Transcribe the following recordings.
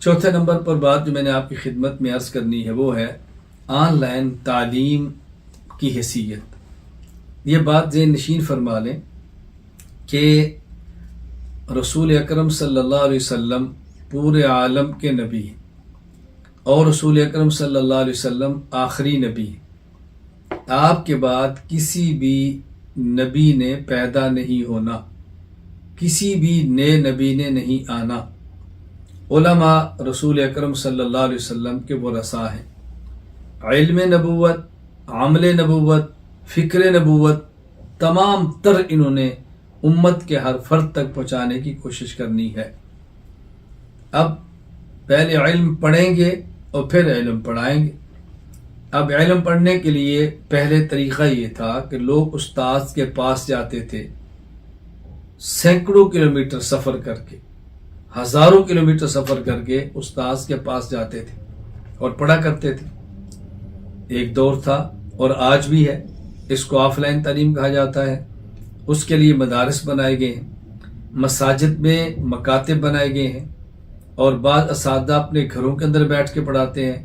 چوتھے نمبر پر بات جو میں نے آپ کی خدمت میں عرض کرنی ہے وہ ہے آن لائن تعلیم کی حیثیت۔ یہ بات ذہن نشین فرما لیں کہ رسول اکرم صلی اللہ علیہ وسلم پورے عالم کے نبی ہیں اور رسول اکرم صلی اللہ علیہ وسلم آخری نبی ہیں۔ آپ کے بعد کسی بھی نبی نے پیدا نہیں ہونا، کسی بھی نئے نبی نے نہیں آنا۔ علماء رسول اکرم صلی اللہ علیہ وسلم کے ورثاء ہیں۔ علم نبوت، عمل نبوت، فکر نبوت تمام تر انہوں نے امت کے ہر فرد تک پہنچانے کی کوشش کرنی ہے۔ اب پہلے علم پڑھیں گے اور پھر علم پڑھائیں گے۔ اب علم پڑھنے کے لیے پہلے طریقہ یہ تھا کہ لوگ استاذ کے پاس جاتے تھے، سینکڑوں کلومیٹر سفر کر کے، ہزاروں کلومیٹر سفر کر کے استاذ کے پاس جاتے تھے اور پڑھا کرتے تھے۔ ایک دور تھا اور آج بھی ہے، اس کو آف لائن تعلیم کہا جاتا ہے۔ اس کے لیے مدارس بنائے گئے ہیں، مساجد میں مکاتب بنائے گئے ہیں اور بعض اساتذہ اپنے گھروں کے اندر بیٹھ کے پڑھاتے ہیں،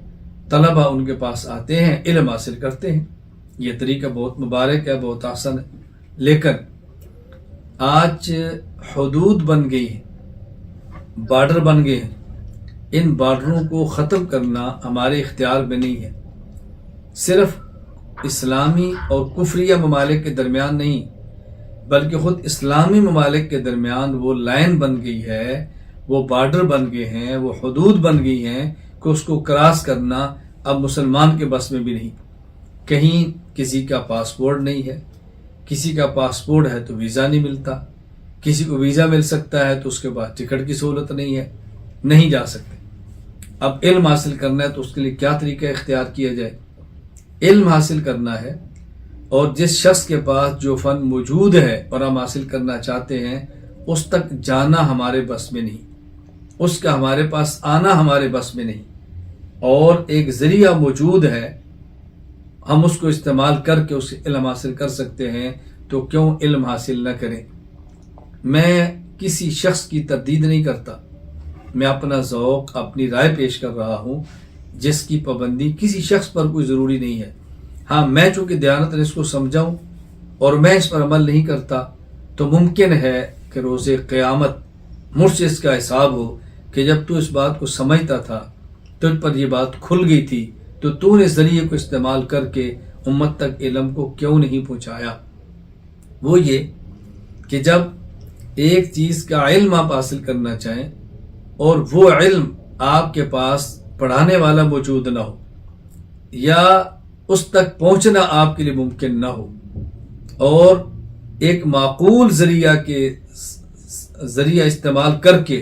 طلبہ ان کے پاس آتے ہیں، علم حاصل کرتے ہیں۔ یہ طریقہ بہت مبارک ہے، بہت آسان ہے، لیکن آج حدود بن گئی ہیں، بارڈر بن گئے ہیں۔ ان بارڈروں کو ختم کرنا ہمارے اختیار میں نہیں ہے۔ صرف اسلامی اور کفریہ ممالک کے درمیان نہیں بلکہ خود اسلامی ممالک کے درمیان وہ لائن بن گئی ہے، وہ بارڈر بن گئے ہیں، وہ حدود بن گئی ہیں کہ اس کو کراس کرنا اب مسلمان کے بس میں بھی نہیں۔ کہیں کسی کا پاسپورٹ نہیں ہے، کسی کا پاسپورٹ ہے تو ویزا نہیں ملتا، کسی کو ویزا مل سکتا ہے تو اس کے بعد ٹکٹ کی سہولت نہیں ہے، نہیں جا سکتے۔ اب علم حاصل کرنا ہے تو اس کے لیے کیا طریقہ اختیار کیا جائے؟ علم حاصل کرنا ہے اور جس شخص کے پاس جو فن موجود ہے اور ہم حاصل کرنا چاہتے ہیں اس تک جانا ہمارے بس میں نہیں، اس کا ہمارے پاس آنا ہمارے بس میں نہیں، اور ایک ذریعہ موجود ہے ہم اس کو استعمال کر کے اس علم حاصل کر سکتے ہیں، تو کیوں علم حاصل نہ کریں؟ میں کسی شخص کی تردید نہیں کرتا، میں اپنا ذوق، اپنی رائے پیش کر رہا ہوں، جس کی پابندی کسی شخص پر کوئی ضروری نہیں ہے۔ ہاں، میں چونکہ دیانت اس کو سمجھاؤں اور میں اس پر عمل نہیں کرتا تو ممکن ہے کہ روز قیامت مجھ سے اس کا حساب ہو کہ جب تو اس بات کو سمجھتا تھا، تجھ پر یہ بات کھل گئی تھی، تو نے ذریعے کو استعمال کر کے امت تک علم کو کیوں نہیں پہنچایا؟ وہ یہ کہ جب ایک چیز کا علم آپ حاصل کرنا چاہیں اور وہ علم آپ کے پاس پڑھانے والا موجود نہ ہو یا اس تک پہنچنا آپ کے لیے ممکن نہ ہو، اور ایک معقول ذریعہ استعمال کر کے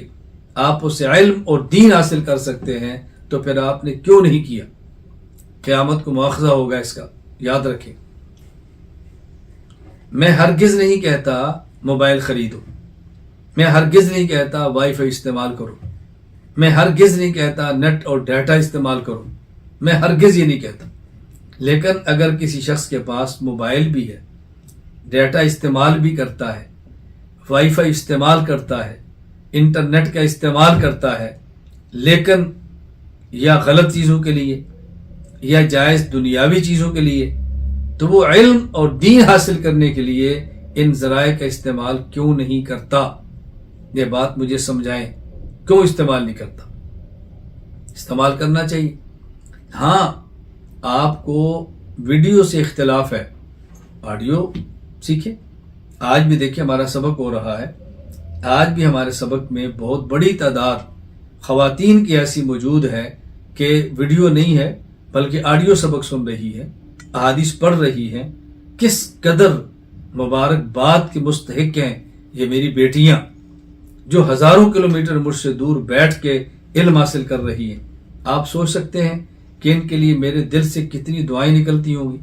آپ اسے علم اور دین حاصل کر سکتے ہیں، تو پھر آپ نے کیوں نہیں کیا؟ قیامت کو مواخذہ ہوگا اس کا، یاد رکھیں۔ میں ہرگز نہیں کہتا موبائل خریدو، میں ہرگز نہیں کہتا وائی فائی استعمال کرو، میں ہرگز نہیں کہتا نیٹ اور ڈیٹا استعمال کرو، میں ہرگز یہ نہیں کہتا۔ لیکن اگر کسی شخص کے پاس موبائل بھی ہے، ڈیٹا استعمال بھی کرتا ہے، وائی فائی استعمال کرتا ہے، انٹرنیٹ کا استعمال کرتا ہے، لیکن یا غلط چیزوں کے لیے یا جائز دنیاوی چیزوں کے لیے، تو وہ علم اور دین حاصل کرنے کے لیے ان ذرائع کا استعمال کیوں نہیں کرتا؟ یہ بات مجھے سمجھائیں، کیوں استعمال نہیں کرتا؟ استعمال کرنا چاہیے۔ ہاں، آپ کو ویڈیو سے اختلاف ہے، آڈیو سیکھیں۔ آج بھی دیکھیں ہمارا سبق ہو رہا ہے، آج بھی ہمارے سبق میں بہت بڑی تعداد خواتین کی ایسی موجود ہے کہ ویڈیو نہیں ہے بلکہ آڈیو سبق سن رہی ہے، احادیث پڑھ رہی ہیں۔ کس قدر مبارکباد کے مستحق ہیں یہ میری بیٹیاں، جو ہزاروں کلومیٹر مجھ سے دور بیٹھ کے علم حاصل کر رہی ہیں۔ آپ سوچ سکتے ہیں کہ ان کے لیے میرے دل سے کتنی دعائیں نکلتی ہوں گی۔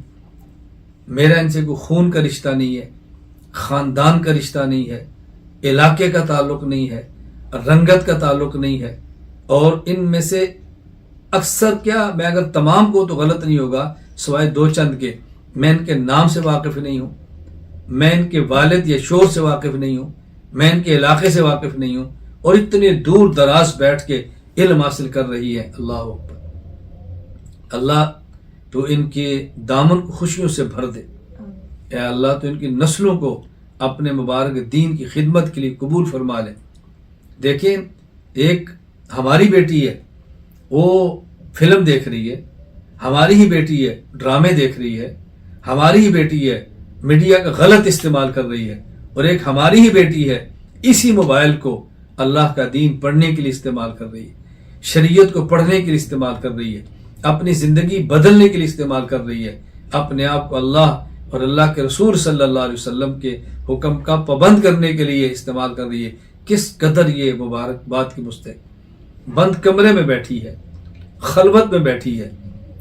میرا ان سے کوئی خون کا رشتہ نہیں ہے، خاندان کا رشتہ نہیں ہے، علاقے کا تعلق نہیں ہے، رنگت کا تعلق نہیں ہے، اور ان میں سے اکثر کیا، میں اگر تمام کو تو غلط نہیں ہوگا، سوائے دو چند کے، میں ان کے نام سے واقف نہیں ہوں، میں ان کے والد یا شوہر سے واقف نہیں ہوں، میں ان کے علاقے سے واقف نہیں ہوں، اور اتنے دور دراز بیٹھ کے علم حاصل کر رہی ہیں. اللہ اکبر. اللہ تو ان کے دامن کو خوشیوں سے بھر دے. اے اللہ تو ان کی نسلوں کو اپنے مبارک دین کی خدمت کے لیے قبول فرما لے. دیکھیں ایک ہماری بیٹی ہے وہ فلم دیکھ رہی ہے، ہماری ہی بیٹی ہے ڈرامے دیکھ رہی ہے، ہماری ہی بیٹی ہے میڈیا کا غلط استعمال کر رہی ہے، اور ایک ہماری ہی بیٹی ہے اسی موبائل کو اللہ کا دین پڑھنے کے لیے استعمال کر رہی ہے، شریعت کو پڑھنے کے لیے استعمال کر رہی ہے، اپنی زندگی بدلنے کے لیے استعمال کر رہی ہے، اپنے آپ کو اللہ اور اللہ کے رسول صلی اللہ علیہ وسلم کے حکم کا پابند کرنے کے لیے استعمال کر رہی ہے. کس قدر یہ مبارک بات کی مستحق. بند کمرے میں بیٹھی ہے، خلوت میں بیٹھی ہے،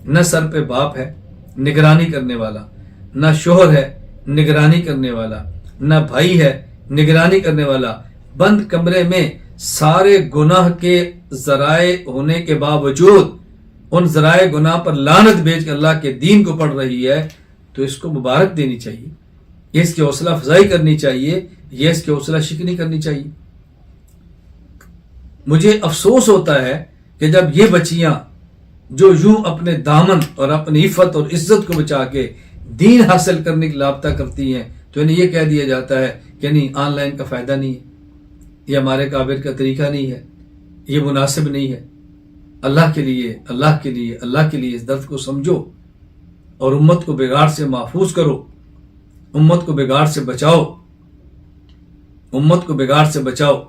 نہ سر پہ باپ ہے نگرانی کرنے والا، نہ شوہر ہے نگرانی کرنے والا، نہ بھائی ہے نگرانی کرنے والا. بند کمرے میں سارے گناہ کے ذرائع ہونے کے باوجود ان ذرائع گناہ پر لعنت بھیج کے اللہ کے دین کو پڑھ رہی ہے. تو اس کو مبارک دینی چاہیے، یہ اس کی حوصلہ افزائی کرنی چاہیے، یہ اس کی حوصلہ شکنی کرنی چاہیے. مجھے افسوس ہوتا ہے کہ جب یہ بچیاں جو یوں اپنے دامن اور اپنی عفت اور عزت کو بچا کے دین حاصل کرنے کی رابطہ کرتی ہیں تو انہیں یہ کہہ دیا جاتا ہے کہ نہیں آن لائن کا فائدہ نہیں ہے، یہ ہمارے قابل کا طریقہ نہیں ہے، یہ مناسب نہیں ہے. اللہ کے لیے اللہ کے لیے اللہ کے لیے اس درد کو سمجھو اور امت کو بگاڑ سے محفوظ کرو، امت کو بگاڑ سے بچاؤ، امت کو بگاڑ سے بچاؤ.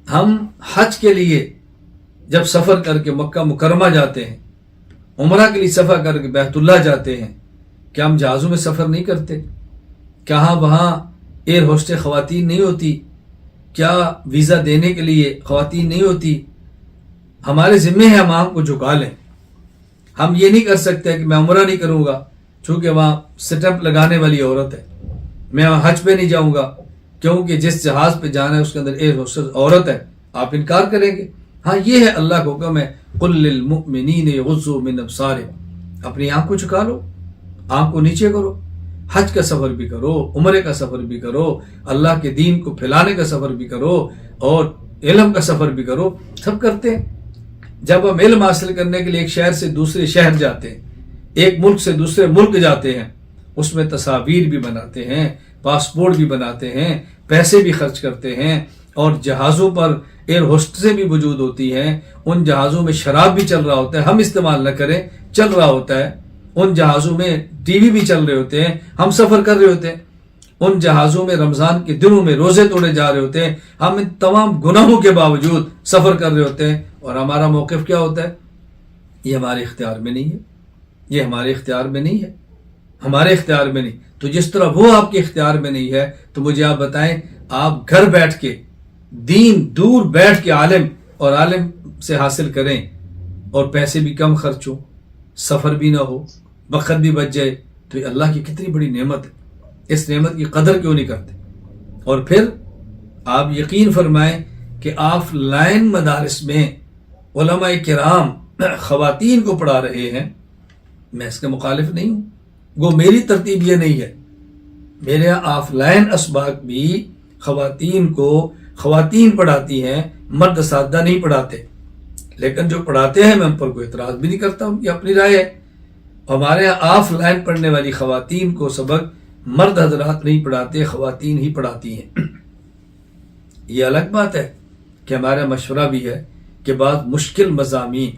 ہم حج کے لیے جب سفر کر کے مکہ مکرمہ جاتے ہیں، عمرہ کے لیے سفر کر کے بیت اللہ جاتے ہیں، کیا ہم جہازوں میں سفر نہیں کرتے؟ کہاں وہاں ایئر ہوسٹس خواتین نہیں ہوتی؟ کیا ویزا دینے کے لیے خواتین نہیں ہوتی؟ ہمارے ذمہ ہے ہم آنکھ کو جھکا لیں. ہم یہ نہیں کر سکتے کہ میں عمرہ نہیں کروں گا چونکہ وہاں سٹمپ لگانے والی عورت ہے، میں وہاں حج پہ نہیں جاؤں گا کیونکہ جس جہاز پہ جانا ہے اس کے اندر ایئر ہوسٹس عورت ہے. آپ انکار کریں گے؟ ہاں یہ ہے اللہ کا حکم ہے قل للمؤمنین یغضوا من ابصارهم. اپنی آنکھ کو جھکا لو، آنکھ کو نیچے کرو، حج کا سفر بھی کرو، عمرے کا سفر بھی کرو، اللہ کے دین کو پھیلانے کا سفر بھی کرو اور علم کا سفر بھی کرو. سب کرتے ہیں. جب ہم علم حاصل کرنے کے لیے ایک شہر سے دوسرے شہر جاتے ہیں، ایک ملک سے دوسرے ملک جاتے ہیں، اس میں تصاویر بھی بناتے ہیں، پاسپورٹ بھی بناتے ہیں، پیسے بھی خرچ کرتے ہیں، اور جہازوں پر ایئر ہوسٹسیں بھی موجود ہوتی ہیں. ان جہازوں میں شراب بھی چل رہا ہوتا ہے، ہم استعمال نہ کریں چل رہا ہوتا ہے. ان جہازوں میں ٹی وی بھی چل رہے ہوتے ہیں، ہم سفر کر رہے ہوتے ہیں. ان جہازوں میں رمضان کے دنوں میں روزے توڑے جا رہے ہوتے ہیں، ہم ان تمام گناہوں کے باوجود سفر کر رہے ہوتے ہیں. اور ہمارا موقف کیا ہوتا ہے؟ یہ ہمارے اختیار میں نہیں ہے، یہ ہمارے اختیار میں نہیں ہے، ہمارے اختیار میں نہیں. تو جس طرح وہ آپ کے اختیار میں نہیں ہے تو مجھے آپ بتائیں، آپ گھر بیٹھ کے دین دور بیٹھ کے عالم اور عالم سے حاصل کریں اور پیسے بھی کم خرچ ہو، سفر بھی نہ ہو، وقت بھی بچ جائے، تو یہ اللہ کی کتنی بڑی نعمت ہے. اس نعمت کی قدر کیوں نہیں کرتے؟ اور پھر آپ یقین فرمائیں کہ آف لائن مدارس میں علماء کرام خواتین کو پڑھا رہے ہیں. میں اس کا مخالف نہیں ہوں، وہ میری ترتیب یہ نہیں ہے. میرے یہاں آف لائن اسباق بھی خواتین کو خواتین پڑھاتی ہیں، مرد اساتذہ نہیں پڑھاتے. لیکن جو پڑھاتے ہیں میں ان پر کوئی اعتراض بھی نہیں کرتا، ان کی اپنی رائے ہے. ہمارے یہاں آف لائن پڑھنے والی خواتین کو سبق مرد حضرات نہیں پڑھاتے، خواتین ہی پڑھاتی ہیں. یہ الگ بات ہے کہ ہمارا مشورہ بھی ہے کہ بعض مشکل مضامین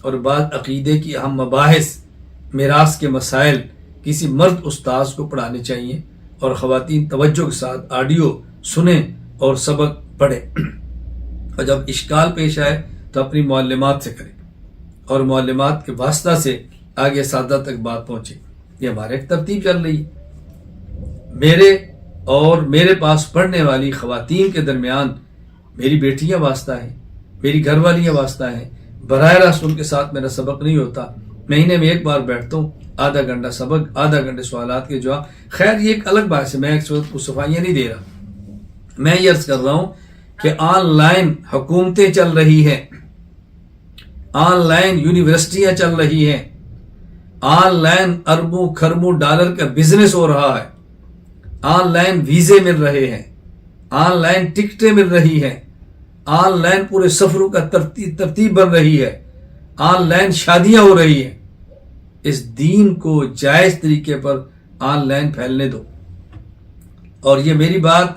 اور بعض عقیدے کی اہم مباحث، میراث کے مسائل کسی مرد استاذ کو پڑھانے چاہیے اور خواتین توجہ کے ساتھ آڈیو سنیں اور سبق پڑھیں. اور جب اشکال پیش آئے تو اپنی معلمات سے کریں اور معلمات کے واسطہ سے آگے اساتذہ تک بات پہنچے. یہ ہمارے ایک ترتیب چل رہی ہے. میرے اور میرے پاس پڑھنے والی خواتین کے درمیان میری بیٹیاں واسطہ ہیں، میری گھر والیاں واسطہ ہیں. براہ راست ان کے ساتھ میرا سبق نہیں ہوتا. مہینے میں ایک بار بیٹھتا ہوں، آدھا گھنٹہ سبق، آدھا گھنٹے سوالات کے جواب. خیر یہ ایک الگ بات ہے، میں ایک صورت کو صفائیاں نہیں دے رہا. میں یہ عرض کر رہا ہوں کہ آن لائن حکومتیں چل رہی ہیں، آن لائن یونیورسٹیاں چل رہی ہیں، آن لائن اربوں کھربوں ڈالر کا بزنس ہو رہا ہے، آن لائن ویزے مل رہے ہیں، آن لائن ٹکٹیں مل رہی ہیں، آن لائن پورے سفروں کا ترتیب بن رہی ہے، آن لائن شادیاں ہو رہی ہیں. اس دین کو جائز طریقے پر آن لائن پھیلنے دو. اور یہ میری بات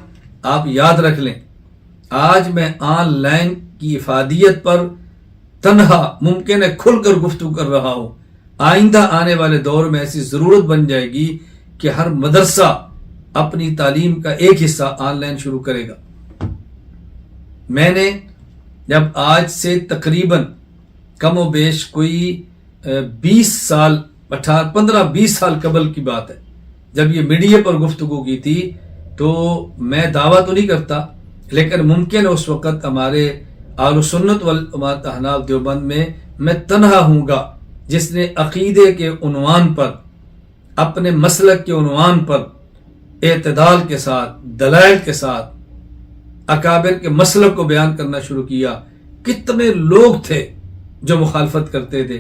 آپ یاد رکھ لیں، آج میں آن لائن کی افادیت پر تنہا ممکن ہے کھل کر گفتگو کر رہا ہوں. آئندہ آنے والے دور میں ایسی ضرورت بن جائے گی کہ ہر مدرسہ اپنی تعلیم کا ایک حصہ آن لائن شروع کرے گا. میں نے جب آج سے تقریباً کم و بیش کوئی 20 سال 15-20 سال قبل کی بات ہے، جب یہ میڈیا پر گفتگو کی تھی، تو میں دعویٰ تو نہیں کرتا، لیکن ممکن ہے اس وقت ہمارے اہل سنت والجماعت احناف دیوبند میں تنہا ہوں گا جس نے عقیدے کے عنوان پر، اپنے مسلک کے عنوان پر اعتدال کے ساتھ، دلائل کے ساتھ اکابر کے مسلک کو بیان کرنا شروع کیا. کتنے لوگ تھے جو مخالفت کرتے تھے،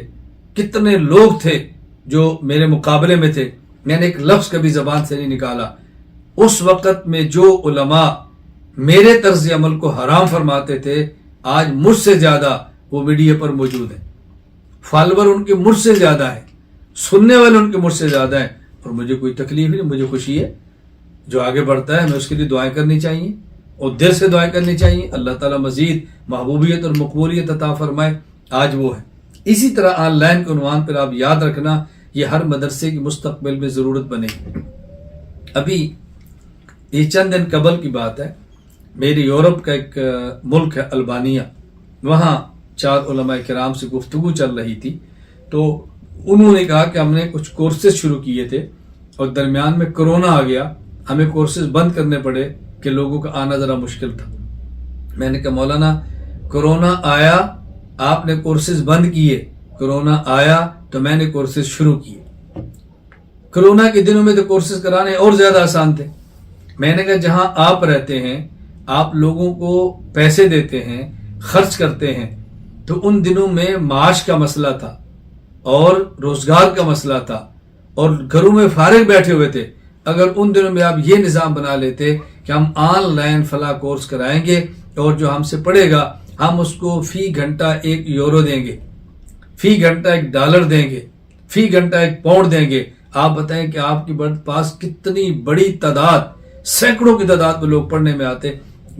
کتنے لوگ تھے جو میرے مقابلے میں تھے. میں نے ایک لفظ کبھی زبان سے نہیں نکالا. اس وقت میں جو علماء میرے طرز عمل کو حرام فرماتے تھے، آج مجھ سے زیادہ وہ میڈیا پر موجود ہیں. فالوور ان کے مجھ سے زیادہ ہیں، سننے والے ان کے مجھ سے زیادہ ہیں، اور مجھے کوئی تکلیف نہیں، مجھے خوشی ہے. جو آگے بڑھتا ہے ہمیں اس کے لیے دعائیں کرنی چاہیے، اور دل سے دعائیں کرنی چاہیے. اللہ تعالیٰ مزید محبوبیت اور مقبولیت عطا فرمائے. آج وہ ہے. اسی طرح آن لائن کے عنوان پر آپ یاد رکھنا، یہ ہر مدرسے کی مستقبل میں ضرورت بنے گی. ابھی یہ چند دن قبل کی بات ہے، میری یورپ کا ایک ملک ہے البانیہ، وہاں 4 علماء کرام سے گفتگو چل رہی تھی. تو انہوں نے کہا کہ ہم نے کچھ کورسز شروع کیے تھے اور درمیان میں کرونا آ گیا، ہمیں کورسز بند کرنے پڑے کہ لوگوں کا آنا ذرا مشکل تھا. میں نے کہا مولانا کرونا آیا آپ نے کورسز بند کیے، کرونا آیا تو میں نے کورسز شروع کیے. کرونا کے دنوں میں تو کورسز کرانے اور زیادہ آسان تھے. میں نے کہا جہاں آپ رہتے ہیں، آپ لوگوں کو پیسے دیتے ہیں، خرچ کرتے ہیں، تو ان دنوں میں معاش کا مسئلہ تھا اور روزگار کا مسئلہ تھا اور گھروں میں فارغ بیٹھے ہوئے تھے. اگر ان دنوں میں آپ یہ نظام بنا لیتے کہ ہم آن لائن فلاں کورس کرائیں گے اور جو ہم سے پڑھے گا ہم اس کو فی گھنٹہ 1 یورو دیں گے، فی گھنٹہ $1 دیں گے، فی گھنٹہ £1 دیں گے. آپ بتائیں کہ آپ کے پاس کتنی بڑی تعداد، سینکڑوں کی تعداد میں لوگ پڑھنے میں آتے.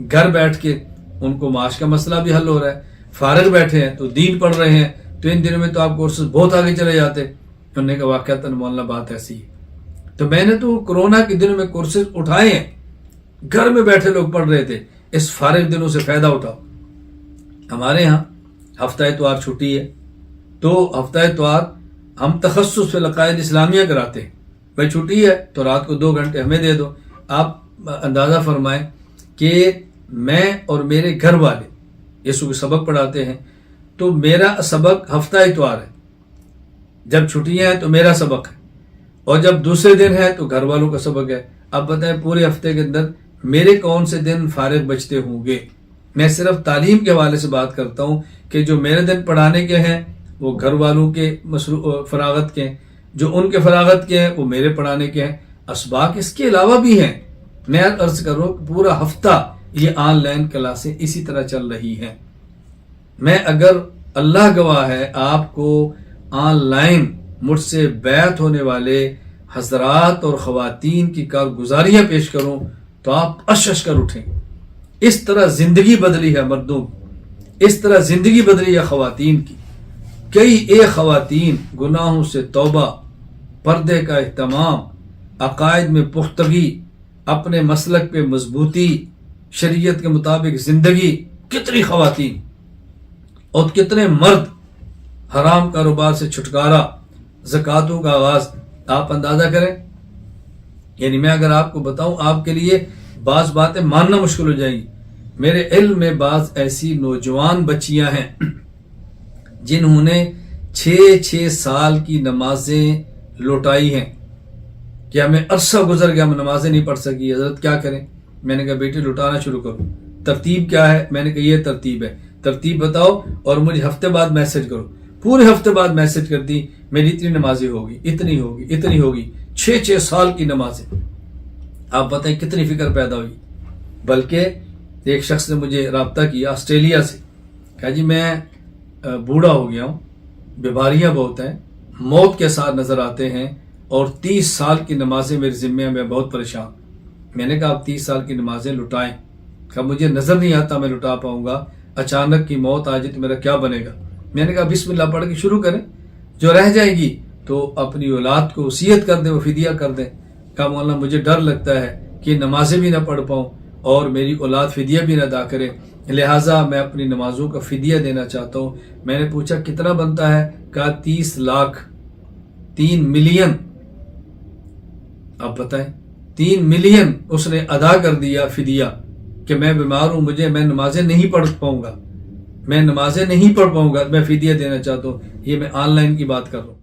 گھر بیٹھ کے ان کو معاش کا مسئلہ بھی حل ہو رہا ہے، فارغ بیٹھے ہیں تو دین پڑھ رہے ہیں، تو ان دنوں میں تو آپ کورسز بہت آگے چلے جاتے. انہوں نے کہا واقعتاً مولانا بات ایسی ہے. تو میں نے تو کرونا کے دنوں میں کورسز اٹھائے ہیں، گھر میں بیٹھے لوگ پڑھ رہے تھے. اس فارغ دنوں سے فائدہ اٹھاؤ. ہمارے ہاں ہفتہ اتوار چھٹی ہے، تو ہفتہ اتوار ہم تخصص فی العقائد اسلامیہ کراتے ہیں. بھائی چھٹی ہے تو رات کو 2 گھنٹے ہمیں دے دو. آپ اندازہ فرمائیں کہ میں اور میرے گھر والے یسوع کے سبق پڑھاتے ہیں، تو میرا سبق ہفتہ اتوار ہے. جب چھٹیاں ہیں تو میرا سبق ہے، اور جب دوسرے دن ہے تو گھر والوں کا سبق ہے. اب بتائیں پورے ہفتے کے اندر میرے کون سے دن فارغ بچتے ہوں گے؟ میں صرف تعلیم کے حوالے سے بات کرتا ہوں کہ جو میرے دن پڑھانے کے ہیں وہ گھر والوں کے فراغت کے ہیں، جو ان کے فراغت کے ہیں وہ میرے پڑھانے کے ہیں. اسباق اس کے علاوہ بھی ہیں. میں عرض کر رہا ہوں پورا ہفتہ یہ آن لائن کلاسیں اسی طرح چل رہی ہیں. میں اگر اللہ گواہ ہے آپ کو آن لائن مجھ سے بیعت ہونے والے حضرات اور خواتین کی کارگزاریاں پیش کروں تو آپ اش کر اٹھیں. اس طرح زندگی بدلی ہے مردوں کی، اس طرح زندگی بدلی ہے خواتین کی. کئی ایک خواتین گناہوں سے توبہ، پردے کا اہتمام، عقائد میں پختگی، اپنے مسلک پہ مضبوطی، شریعت کے مطابق زندگی. کتنی خواتین اور کتنے مرد، حرام کاروبار سے چھٹکارا، زکاتوں کا آغاز. آپ اندازہ کریں. یعنی میں اگر آپ کو بتاؤں آپ کے لیے بعض باتیں ماننا مشکل ہو جائیں گی. میرے علم میں بعض ایسی نوجوان بچیاں ہیں جنہوں نے 6 سال کی نمازیں لوٹائی ہیں کہ ہمیں عرصہ گزر گیا، ہم نمازیں نہیں پڑھ سکی. حضرت کیا کریں؟ میں نے کہا بیٹی لوٹانا شروع کرو. ترتیب کیا ہے؟ میں نے کہا یہ ترتیب ہے، ترتیب بتاؤ اور مجھے ہفتے بعد میسج کرو. پورے ہفتے بعد میسج کر دی، میری اتنی نمازیں ہوگی، اتنی ہوگی، اتنی ہوگی. 6 سال کی نمازیں. آپ بتائیں کتنی فکر پیدا ہوئی. بلکہ ایک شخص نے مجھے رابطہ کیا آسٹریلیا سے، کہا جی میں بوڑھا ہو گیا ہوں، بیماریاں بہت ہیں، موت کے ساتھ نظر آتے ہیں، اور 30 سال کی نمازیں میرے ذمہ ہیں، میں بہت پریشان۔ میں نے کہا آپ 30 سال کی نمازیں لٹائیں، کہا مجھے نظر نہیں آتا میں لٹا پاؤں گا، اچانک کی موت آ جائے تو میرا کیا بنے گا؟ میں نے کہا بسم اللہ پڑھ کے شروع کریں، جو رہ جائے گی تو اپنی اولاد کو وصیت کر دیں، وہ فدیہ کر دیں۔ کہا مولانا مجھے ڈر لگتا ہے کہ نمازیں بھی نہ پڑھ پاؤں اور میری اولاد فدیہ بھی نہ ادا کرے، لہٰذا میں اپنی نمازوں کا فدیہ دینا چاہتا ہوں۔ میں نے پوچھا کتنا بنتا ہے؟ کہا 30 لاکھ، 3 ملین۔ آپ بتائیں 3 ملین اس نے ادا کر دیا فدیہ کہ میں بیمار ہوں، میں نمازیں نہیں پڑھ پاؤں گا، میں فدیہ دینا چاہتا ہوں۔ یہ میں آن لائن کی بات کر رہا ہوں۔